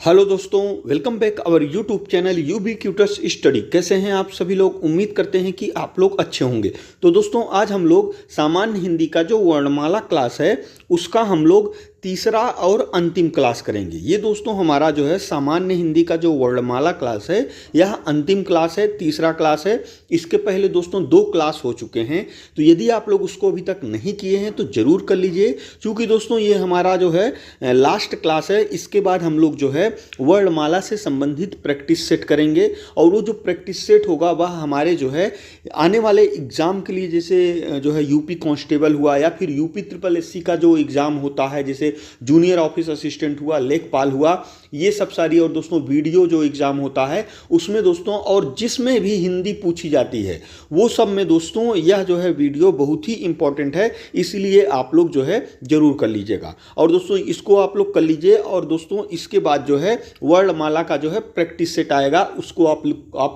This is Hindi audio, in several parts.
हेलो दोस्तों, welcome back our YouTube channel ubiquitous study. कैसे हैं आप सभी लोग? उम्मीद करते हैं कि आप लोग अच्छे होंगे। तो दोस्तों, आज हम लोग सामान्य हिंदी का जो वर्णमाला क्लास है उसका हम लोग तीसरा और अंतिम क्लास करेंगे। ये दोस्तों हमारा जो है सामान्य हिंदी का जो वर्णमाला क्लास है यह अंतिम क्लास है, तीसरा क्लास है। इसके पहले दोस्तों 2 क्लास हो चुके हैं, तो यदि आप लोग उसको अभी तक नहीं किए हैं तो ज़रूर कर लीजिए, क्योंकि दोस्तों ये हमारा जो है लास्ट क्लास है। इसके बाद हम लोग जो है वर्णमाला से संबंधित प्रैक्टिस सेट करेंगे, और वो जो प्रैक्टिस सेट होगा वह हमारे जो है आने वाले एग्ज़ाम के लिए, जैसे जो है यूपी कांस्टेबल हुआ या फिर यूपी SSC का जो एग्ज़ाम होता है, जैसे जूनियर ऑफिस असिस्टेंट हुआ, लेखपाल हुआ, ये सब सारी, और दोस्तों वीडियो जो एग्ज़ाम होता है उसमें दोस्तों, और जिसमें भी हिंदी पूछी जाती है वो सब में दोस्तों यह जो है वीडियो बहुत ही इंपॉर्टेंट है, इसलिए आप लोग जो है ज़रूर कर लीजिएगा। और दोस्तों इसको आप लोग कर लीजिए, और दोस्तों इसके बाद जो है वर्णमाला का जो है प्रैक्टिस सेट आएगा, उसको आप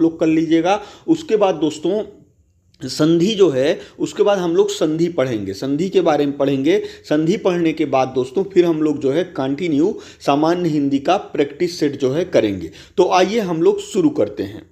लोग कर लीजिएगा। उसके बाद दोस्तों संधि जो है, उसके बाद हम लोग संधि पढ़ेंगे, संधि के बारे में पढ़ेंगे। संधि पढ़ने के बाद दोस्तों फिर हम लोग जो है कंटिन्यू सामान्य हिंदी का प्रैक्टिस सेट जो है करेंगे। तो आइए हम लोग शुरू करते हैं।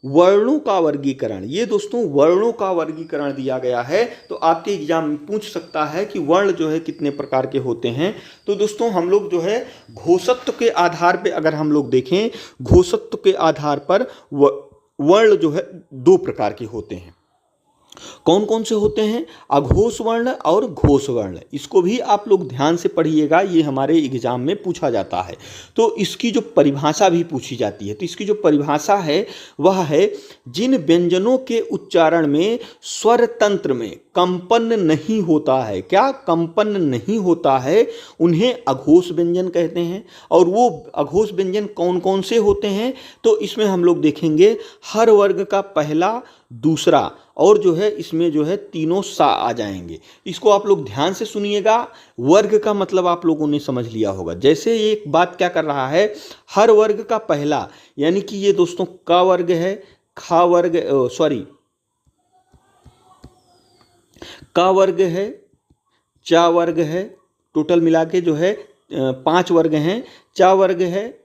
वर्णों का वर्गीकरण। ये दोस्तों वर्णों का वर्गीकरण दिया गया है, तो आपके एग्जाम में पूछ सकता है कि वर्ण जो है कितने प्रकार के होते हैं। तो दोस्तों हम लोग जो है घोषत्व के आधार पे अगर हम लोग देखें, घोषत्व के आधार पर वर्ण जो है 2 प्रकार के होते हैं। कौन कौन से होते हैं? अघोष वर्ण और घोष वर्ण। इसको भी आप लोग ध्यान से पढ़िएगा, ये हमारे एग्जाम में पूछा जाता है। तो इसकी जो परिभाषा भी पूछी जाती है, तो इसकी जो परिभाषा है वह है, जिन व्यंजनों के उच्चारण में स्वर तंत्र में कंपन नहीं होता है, क्या कंपन नहीं होता है, उन्हें अघोष व्यंजन कहते हैं। और वो अघोष व्यंजन कौन कौन से होते हैं? तो इसमें हम लोग देखेंगे हर वर्ग का पहला, दूसरा, और जो है इसमें जो है तीनों सा आ जाएंगे। इसको आप लोग ध्यान से सुनिएगा। वर्ग का मतलब आप लोगों ने समझ लिया होगा। जैसे एक बात क्या कर रहा है, हर वर्ग का पहला, यानी कि ये दोस्तों का वर्ग है, खा वर्ग, का वर्ग है, चा वर्ग है, टोटल मिला के जो है 5 वर्ग हैं। चा वर्ग है,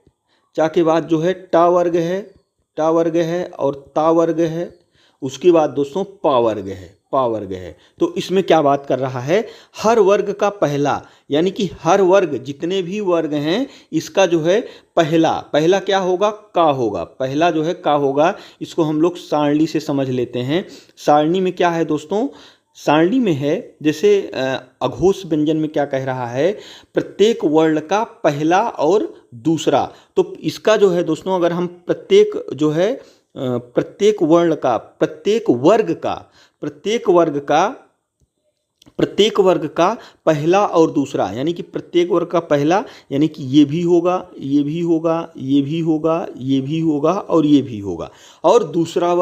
चा के बाद जो है टा वर्ग है, टा वर्ग है, और ता वर्ग है। उसके बाद दोस्तों पा वर्ग है, पा वर्ग है। तो इसमें क्या बात कर रहा है, हर वर्ग का पहला, यानी कि हर वर्ग, जितने भी वर्ग हैं, इसका जो है पहला क्या होगा? का होगा। पहला जो है का होगा। इसको हम लोग सारणी से समझ लेते हैं। सारणी में क्या है दोस्तों? सारणी में है, जैसे अघोष व्यंजन में क्या कह रहा है, प्रत्येक वर्ण का पहला और दूसरा। तो इसका जो है दोस्तों, अगर हम प्रत्येक जो है प्रत्येक वर्ण का, प्रत्येक वर्ग का पहला और दूसरा, यानी कि प्रत्येक वर्ग का पहला, यानी कि ये भी होगा, ये भी होगा, ये भी होगा, ये भी होगा, और ये भी होगा। और दूसरा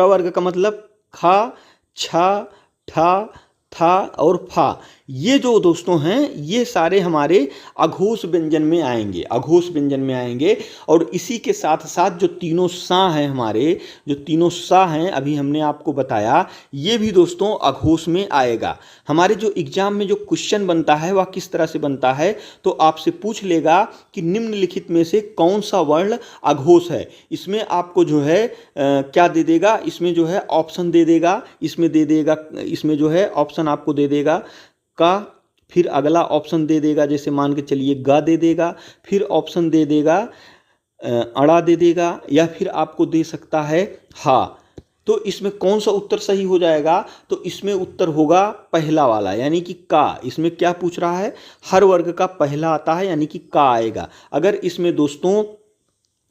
वर्ग का मतलब खा, छा, ठा, था और फा। ये जो दोस्तों हैं ये सारे हमारे अघोष व्यंजन में आएंगे, अघोष व्यंजन में आएंगे। और इसी के साथ साथ जो तीनों सा हैं, हमारे जो तीनों सा हैं, अभी हमने आपको बताया, ये भी दोस्तों अघोष में आएगा। हमारे जो एग्जाम में जो क्वेश्चन बनता है वह किस तरह से बनता है, तो आपसे पूछ लेगा कि निम्नलिखित में से कौन सा वर्ण अघोष है। इसमें आपको जो है क्या दे देगा, इसमें जो है ऑप्शन दे देगा, इसमें जो है ऑप्शन आपको दे देगा का, फिर अगला ऑप्शन दे देगा, जैसे मान के चलिए गा दे देगा, फिर ऑप्शन दे देगा अड़ा दे देगा, या फिर आपको दे सकता है हा। तो इसमें कौन सा उत्तर सही हो जाएगा? तो इसमें उत्तर होगा पहला वाला, यानी कि का। इसमें क्या पूछ रहा है, हर वर्ग का पहला आता है, यानी कि का आएगा। अगर इसमें दोस्तों,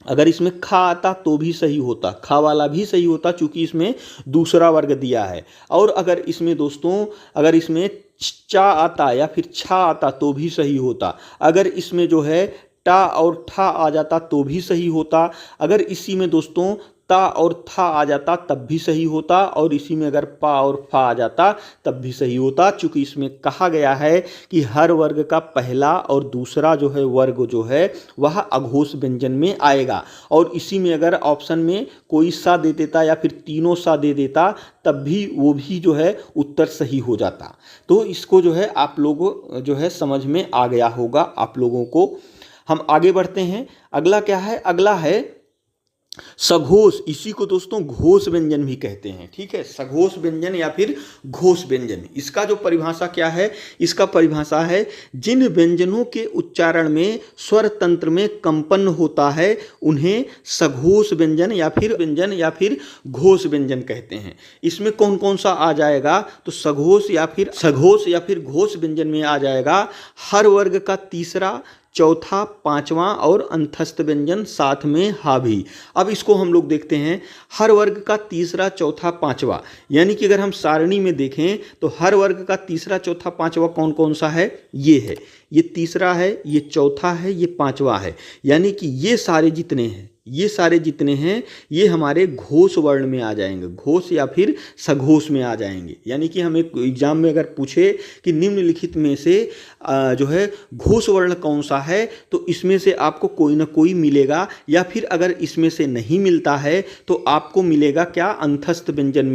अगर इसमें खा आता तो भी सही होता, खा वाला भी सही होता, चूंकि इसमें दूसरा वर्ग दिया है। और अगर इसमें दोस्तों, अगर इसमें चा आता या फिर छा आता तो भी सही होता। अगर इसमें जो है टा और ठा आ जाता तो भी सही होता। अगर इसी में दोस्तों ता और था आ जाता तब भी सही होता, और इसी में अगर पा और फा आ जाता तब भी सही होता, चूंकि इसमें कहा गया है कि हर वर्ग का पहला और दूसरा जो है वर्ग जो है वह अघोष व्यंजन में आएगा। और इसी में अगर ऑप्शन में कोई सा दे देता या फिर तीनों सा दे देता तब भी वो भी जो है उत्तर सही हो जाता। तो इसको जो है आप लोगों जो है समझ में आ गया होगा आप लोगों को। हम आगे बढ़ते हैं। अगला क्या है? अगला है सघोष। इसी को दोस्तों घोष व्यंजन भी कहते हैं। ठीक है, सघोष व्यंजन या फिर घोष व्यंजन। इसका जो परिभाषा क्या है? इसका परिभाषा है जिन व्यंजनों के उच्चारण में स्वर तंत्र में कंपन होता है उन्हें सघोष व्यंजन या फिर घोष व्यंजन कहते हैं। इसमें कौन कौन सा आ जाएगा? तो सघोष या फिर घोष व्यंजन में आ जाएगा हर वर्ग का तीसरा, चौथा, पांचवा और अंतस्थ व्यंजन साथ में हा भी। अब इसको हम लोग देखते हैं। हर वर्ग का तीसरा, चौथा, पांचवा, यानी कि अगर हम सारणी में देखें तो हर वर्ग का तीसरा, चौथा, पांचवा कौन कौन सा है? ये है, ये तीसरा है, ये चौथा है, ये पांचवा है। यानी कि ये सारे जितने हैं ये हमारे घोष वर्ण में आ जाएंगे, घोष या फिर सघोष में आ जाएंगे। यानी कि हमें एग्जाम में अगर पूछे कि निम्नलिखित में से जो है घोष वर्ण कौन सा है, तो इसमें से आपको कोई ना कोई मिलेगा, या फिर अगर इसमें से नहीं मिलता है तो आपको मिलेगा क्या? अंतस्थ व्यंजन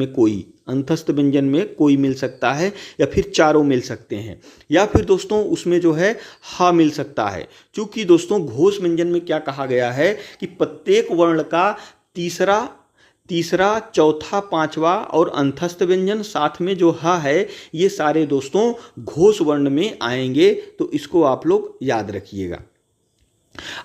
में कोई मिल सकता है, या फिर चारों मिल सकते हैं, या फिर दोस्तों उसमें जो है हा मिल सकता है। क्योंकि दोस्तों घोष व्यंजन में क्या कहा गया है कि प्रत्येक वर्ण का तीसरा, चौथा, पांचवा और अंतस्थ व्यंजन साथ में जो हा है ये सारे दोस्तों घोष वर्ण में आएंगे। तो इसको आप लोग याद रखिएगा।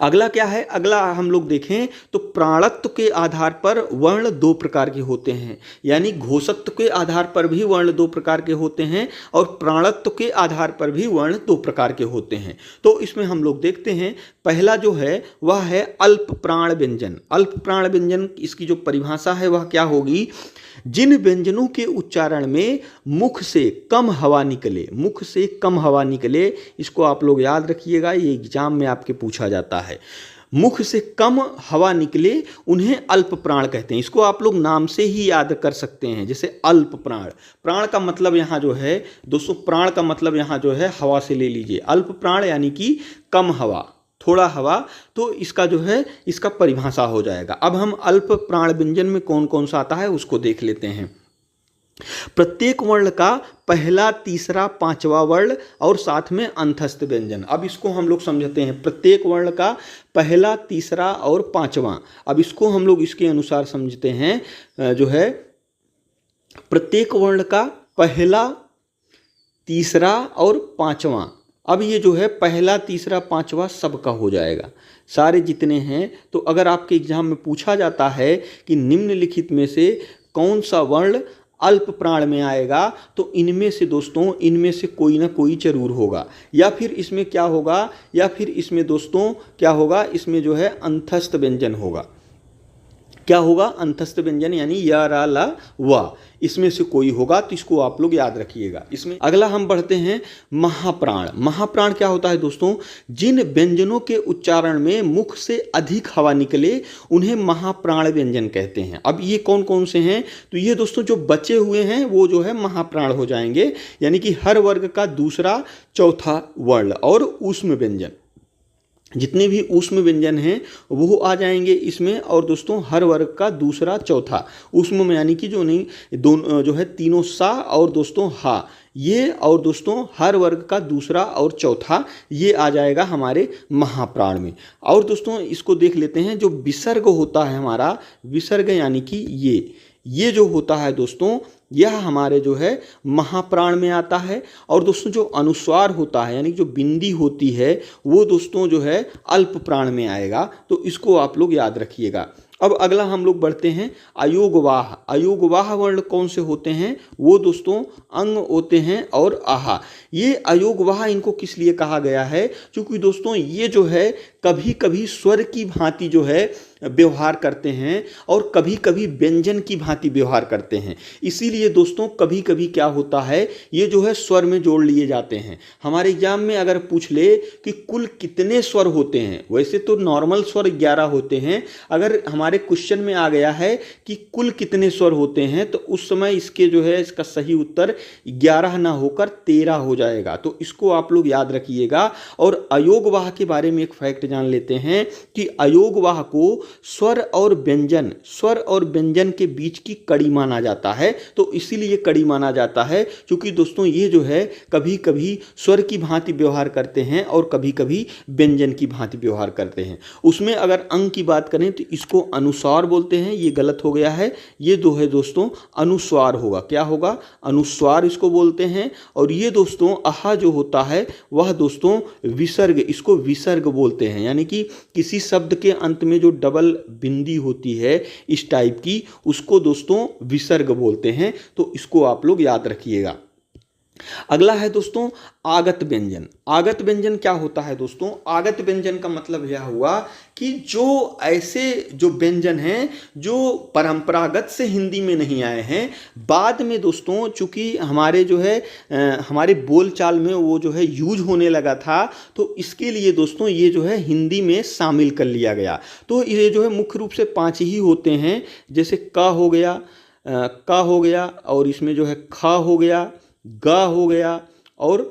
अगला क्या है? अगला हम लोग देखें तो प्राणत्व के आधार पर वर्ण दो प्रकार के होते हैं। यानी घोषत्व के आधार पर भी वर्ण दो प्रकार के होते हैं और प्राणत्व के आधार पर भी वर्ण दो प्रकार के होते हैं। तो इसमें हम लोग देखते हैं, पहला जो है वह है अल्प प्राण व्यंजन। अल्प प्राण व्यंजन इसकी जो परिभाषा है वह क्या होगी? जिन व्यंजनों के उच्चारण में मुख से कम हवा निकले, इसको आप लोग याद रखिएगा, ये एग्जाम में आपके पूछा जाता है। मुख से कम हवा निकले उन्हें अल्प प्राण कहते हैं। इसको आप लोग नाम से ही याद कर सकते हैं, जैसे अल्प प्राण का मतलब यहाँ जो है दोस्तों, प्राण का मतलब यहाँ जो है हवा से ले लीजिए। अल्प प्राण यानी कि कम हवा, थोड़ा हवा, तो इसका जो है इसका परिभाषा हो जाएगा। अब हम अल्प प्राण व्यंजन में कौन कौन सा आता है उसको देख लेते हैं। प्रत्येक वर्ण का पहला, तीसरा, पांचवा वर्ण और साथ में अंतस्थ व्यंजन। अब इसको हम लोग समझते हैं। प्रत्येक वर्ण का पहला, तीसरा और पांचवा, अब इसको हम लोग इसके अनुसार समझते हैं। जो है प्रत्येक वर्ण का पहला, तीसरा और पांचवा, अब ये जो है पहला, तीसरा, पांचवा सबका हो जाएगा, सारे जितने हैं। तो अगर आपके एग्जाम में पूछा जाता है कि निम्नलिखित में से कौन सा वर्ण अल्प प्राण में आएगा, तो इनमें से दोस्तों कोई ना कोई जरूर होगा, या फिर इसमें क्या होगा, इसमें जो है अंतस्थ व्यंजन होगा। क्या होगा? अंतस्थ व्यंजन, यानी या, रा, ला, वा, इसमें से कोई होगा। तो इसको आप लोग याद रखिएगा। इसमें अगला हम बढ़ते हैं महाप्राण क्या होता है दोस्तों? जिन व्यंजनों के उच्चारण में मुख से अधिक हवा निकले उन्हें महाप्राण व्यंजन कहते हैं। अब ये कौन कौन से हैं? तो ये दोस्तों जो बचे हुए हैं वो जो है महाप्राण हो जाएंगे, यानी कि हर वर्ग का दूसरा, चौथा वर्ण और ऊष्म व्यंजन, जितने भी ऊष्म व्यंजन हैं वो आ जाएंगे इसमें। और दोस्तों हर वर्ग का दूसरा, चौथा, ऊष्म में यानी कि दोनों जो है तीनों सा और दोस्तों हा, ये, और दोस्तों हर वर्ग का दूसरा और चौथा, ये आ जाएगा हमारे महाप्राण में। और दोस्तों इसको देख लेते हैं, जो विसर्ग होता है हमारा, विसर्ग यानी कि ये जो होता है दोस्तों, यह हमारे जो है महाप्राण में आता है। और दोस्तों जो अनुस्वार होता है यानी जो बिंदी होती है वो दोस्तों जो है अल्प प्राण में आएगा। तो इसको आप लोग याद रखिएगा। अब अगला हम लोग बढ़ते हैं अयोगवाह वर्ण कौन से होते हैं? वो दोस्तों अंग होते हैं और आहा। ये अयोगवाह इनको किस लिए कहा गया है? क्योंकि दोस्तों ये जो है कभी कभी स्वर की भांति जो है व्यवहार करते हैं और कभी कभी व्यंजन की भांति व्यवहार करते हैं। इसीलिए दोस्तों कभी कभी क्या होता है, ये जो है स्वर में जोड़ लिए जाते हैं। हमारे एग्जाम में अगर पूछ ले कि कुल कितने स्वर होते हैं, वैसे तो नॉर्मल स्वर 11 होते हैं, अगर हमारे क्वेश्चन में आ गया है कि कुल कितने स्वर होते हैं तो उस समय इसके जो है इसका सही उत्तर 11 ना होकर 13 हो जाएगा। तो इसको आप लोग याद रखिएगा। और अयोगवाह के बारे में एक फैक्ट जान लेते हैं कि अयोगवाह को स्वर और व्यंजन के बीच की कड़ी माना जाता है। तो इसीलिए कड़ी माना जाता है क्योंकि दोस्तों ये जो है कभी कभी स्वर की भांति व्यवहार करते हैं और कभी कभी व्यंजन की भांति व्यवहार करते हैं। उसमें अगर अंग की बात करें तो इसको अनुस्वार बोलते हैं, ये गलत हो गया है, ये दो है दोस्तों अनुस्वार होगा। क्या होगा? अनुस्वार इसको बोलते हैं। और ये दोस्तों आहा जो होता है वह दोस्तों विसर्ग, इसको विसर्ग बोलते हैं, यानी कि किसी शब्द के अंत में जो डबल बिंदी होती है इस टाइप की, उसको दोस्तों विसर्ग बोलते हैं। तो इसको आप लोग याद रखिएगा। अगला है दोस्तों आगत व्यंजन। आगत व्यंजन क्या होता है दोस्तों? आगत व्यंजन का मतलब यह हुआ कि जो ऐसे जो व्यंजन हैं जो परंपरागत से हिंदी में नहीं आए हैं, बाद में दोस्तों चूंकि हमारे जो है हमारे बोलचाल में वो जो है यूज होने लगा था, तो इसके लिए दोस्तों ये जो है हिंदी में शामिल कर लिया गया। तो ये जो है मुख्य रूप से 5 ही होते हैं, जैसे क हो गया और इसमें जो है ख हो गया, ग हो गया और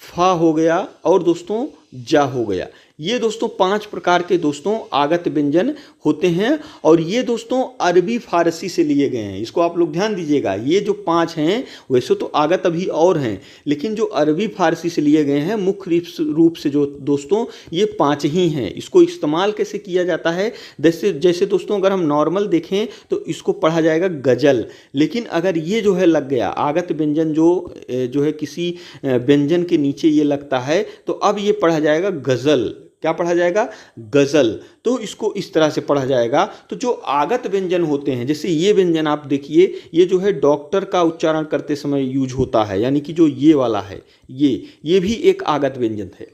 फा हो गया और दोस्तों जा हो गया। ये दोस्तों 5 प्रकार के दोस्तों आगत व्यंजन होते हैं और ये दोस्तों अरबी फारसी से लिए गए हैं। इसको आप लोग ध्यान दीजिएगा। ये जो 5 हैं वैसे तो आगत अभी और हैं, लेकिन जो अरबी फारसी से लिए गए हैं मुख्य रूप से जो दोस्तों ये 5 ही हैं। इसको इस्तेमाल कैसे किया जाता है? जैसे दोस्तों अगर हम नॉर्मल देखें तो इसको पढ़ा जाएगा गज़ल, लेकिन अगर ये जो है लग गया आगत व्यंजन जो है किसी व्यंजन के नीचे ये लगता है, तो अब ये पढ़ा जाएगा गज़ल। क्या पढ़ा जाएगा? गज़ल। तो इसको इस तरह से पढ़ा जाएगा। तो जो आगत व्यंजन होते हैं, जैसे ये व्यंजन आप देखिए, ये जो है डॉक्टर का उच्चारण करते समय यूज होता है, यानी कि जो ये वाला है ये भी एक आगत व्यंजन है।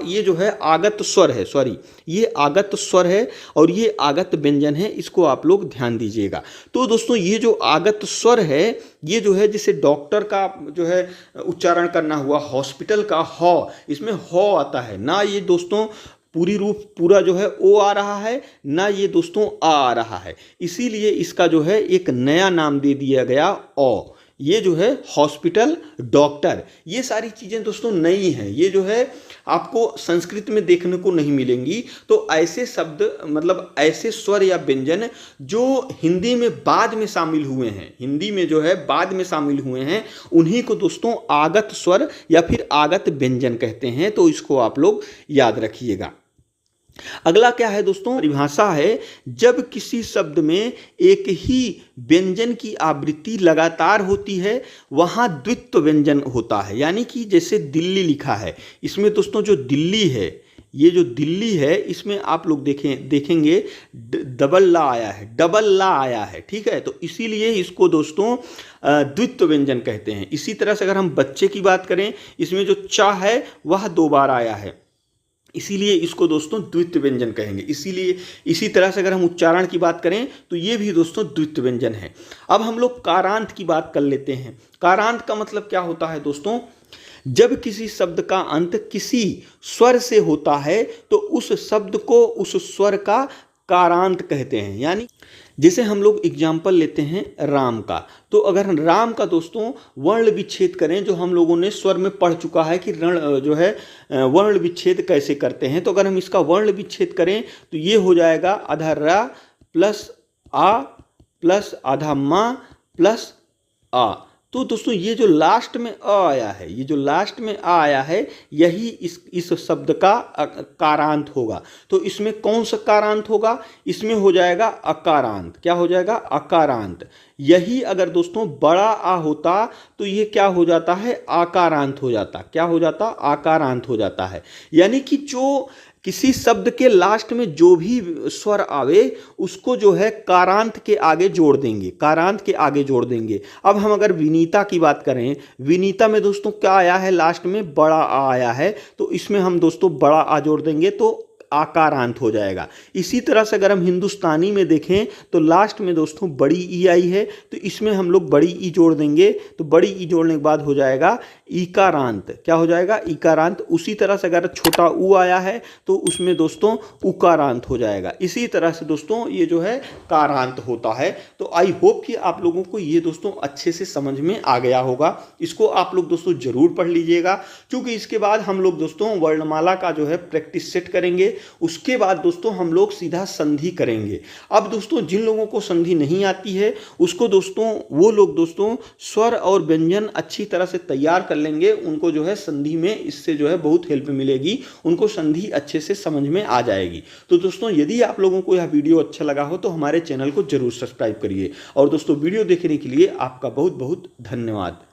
ये जो है आगत स्वर है, सॉरी ये आगत स्वर है और ये आगत व्यंजन है, इसको आप लोग ध्यान दीजिएगा। तो दोस्तों ये जो आगत स्वर है ये जो है जैसे डॉक्टर का जो है उच्चारण करना हुआ, हॉस्पिटल का हॉ, इसमें हॉ आता है ना, ये दोस्तों पूरा जो है ओ आ रहा है ना, ये दोस्तों आ रहा है। इसीलिए इसका जो है एक नया नाम दे दिया गया ओ। ये जो है हॉस्पिटल, डॉक्टर, ये सारी चीज़ें दोस्तों नई हैं। ये जो है आपको संस्कृत में देखने को नहीं मिलेंगी। तो ऐसे शब्द मतलब ऐसे स्वर या व्यंजन जो हिंदी में बाद में शामिल हुए हैं, हिंदी में जो है बाद में शामिल हुए हैं, उन्हीं को दोस्तों आगत स्वर या फिर आगत व्यंजन कहते हैं। तो इसको आप लोग याद रखिएगा। अगला क्या है दोस्तों? परिभाषा है जब किसी शब्द में एक ही व्यंजन की आवृत्ति लगातार होती है वहां द्वित्व व्यंजन होता है। यानी कि जैसे दिल्ली लिखा है, इसमें दोस्तों जो दिल्ली है, ये जो दिल्ली है इसमें आप लोग देखेंगे डबल ला आया है, ठीक है। तो इसीलिए इसको दोस्तों द्वित्व व्यंजन कहते हैं। इसी तरह से अगर हम बच्चे की बात करें, इसमें जो चा है वह 2 बार आया है, इसीलिए इसको दोस्तों द्वित्व व्यंजन कहेंगे। इसीलिए इसी तरह से अगर हम उच्चारण की बात करें तो ये भी दोस्तों द्वित्व व्यंजन है। अब हम लोग कारांत की बात कर लेते हैं। कारांत का मतलब क्या होता है दोस्तों? जब किसी शब्द का अंत किसी स्वर से होता है तो उस शब्द को उस स्वर का कारांत कहते हैं। यानी जैसे हम लोग एग्जाम्पल लेते हैं राम का, तो अगर राम का दोस्तों वर्ण विच्छेद करें, जो हम लोगों ने स्वर में पढ़ चुका है कि रण जो है वर्ण विच्छेद कैसे करते हैं, तो अगर हम इसका वर्ण विच्छेद करें तो ये हो जाएगा आधा रा प्लस आ प्लस आधा मा प्लस आ। तो दोस्तों ये जो लास्ट में अ आया है, ये जो लास्ट में आ आया है, यही इस शब्द का कारांत होगा। तो इसमें कौन सा कारांत होगा? इसमें हो जाएगा अकारांत। क्या हो जाएगा? अकारांत। यही अगर दोस्तों बड़ा आ होता तो ये क्या हो जाता है? आकारांत हो जाता। क्या हो जाता? आकारांत हो जाता है। यानी कि जो किसी शब्द के लास्ट में जो भी स्वर आवे उसको जो है कारांत के आगे जोड़ देंगे, कारांत के आगे जोड़ देंगे। अब हम अगर विनीता की बात करें, विनीता में दोस्तों क्या आया है? लास्ट में बड़ा आ आया है, तो इसमें हम दोस्तों बड़ा आ जोड़ देंगे तो आकारांत हो जाएगा। इसी तरह से अगर हम हिंदुस्तानी में देखें तो लास्ट में दोस्तों बड़ी ई आई है, तो इसमें हम लोग बड़ी ई जोड़ देंगे, तो बड़ी ई जोड़ने के बाद हो जाएगा ईकारांत। क्या हो जाएगा? ईकारांत। उसी तरह से अगर छोटा ऊ आया है तो उसमें दोस्तों उकारांत हो जाएगा। इसी तरह से दोस्तों ये जो है कारांत होता है। तो आई होप कि आप लोगों को ये दोस्तों अच्छे से समझ में आ गया होगा। इसको आप लोग दोस्तों जरूर पढ़ लीजिएगा, क्योंकि इसके बाद हम लोग दोस्तों वर्णमाला का जो है प्रैक्टिस सेट करेंगे। उसके बाद दोस्तों हम लोग सीधा संधि करेंगे। अब दोस्तों जिन लोगों को संधि नहीं आती है उसको दोस्तों वो लोग दोस्तों स्वर और व्यंजन अच्छी तरह से तैयार कर लेंगे, उनको जो है संधि में इससे जो है बहुत हेल्प मिलेगी, उनको संधि अच्छे से समझ में आ जाएगी। तो दोस्तों यदि आप लोगों को यह वीडियो अच्छा लगा हो तो हमारे चैनल को जरूर सब्सक्राइब करिए। और दोस्तों वीडियो देखने के लिए आपका बहुत बहुत धन्यवाद।